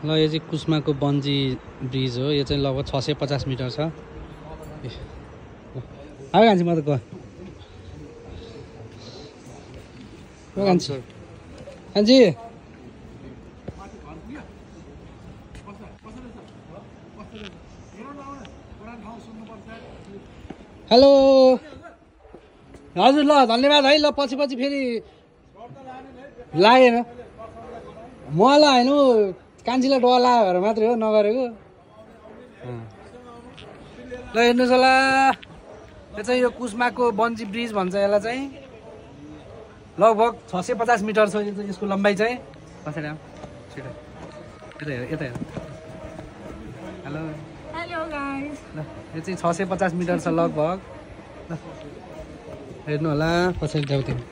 ल यो चाहिँ कुस्माको बन्जी ब्रिज हो। यो चाहिँ लगभग 650 मिटर छ। आयो कान्छी म त गयो कान्छी कान्छी हेलो हजुर। ल धन्यवाद है। ल पछि फेरि लागेन मलाई होइन कान्छीलाई डर लाग्यो भएर मात्रै हो नगरेको। ल हेर्नुहोस् होला यो चाहिँ यो कुस्माको बन्जी ब्रिज भन्छ यसलाई चाहिँ। लगभग 650 मिटर छ यो चाहिँ। यसको लम्बाइ चाहिँ कसरी छिटो यता हेर यता हेर। Hello hello guys. ल यो चाहिँ 650 मिटर छ लगभग। ल हेर्नु होला कसरी जाऊ तिमी।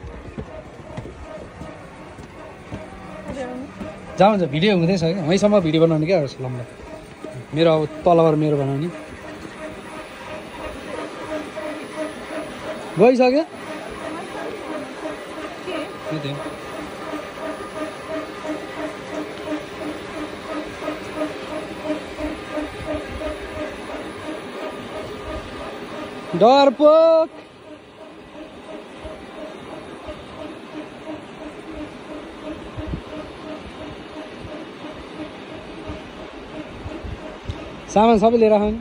जहाँ हुन्छ भिडियो हुँदैछ कि वहीँसम्म भिडियो बनाउने क्या लम्बा। मेरो अब तलबाट मेरो बनाउने गइसक्यो। डरपोक सामान सबै लिएर आउनु।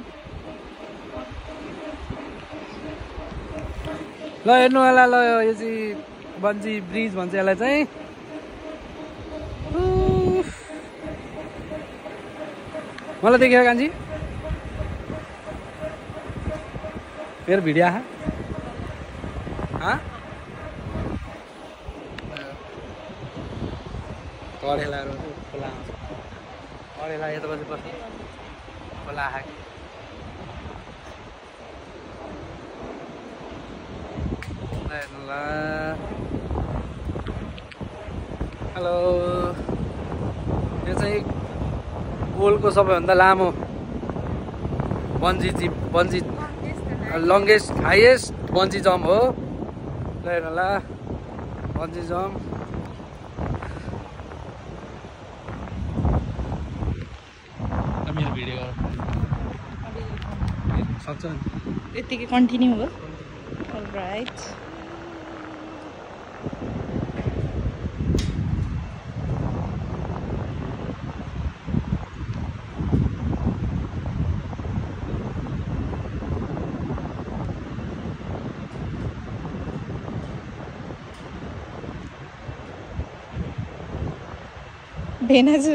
ल हेर्नु होला। ल यो चाहिँ बन्जी ब्रिज भन्छ यसलाई चाहिँ। मलाई देख्यो कान्छी मेरो भिडियो आहा कडेलाहरू खोला आउँछ। कडेला यता बसी बस्नु खोला आहा हेलो। यो चाहिँ वर्ल्डको सबैभन्दा लामो bungee longest highest bungee jump हो। ल हेर्नु होला बन्जी जम्प। मेरो भिडियो सक्छ यतिकै कन्टिन्यू हो। अलराइट भेनाजु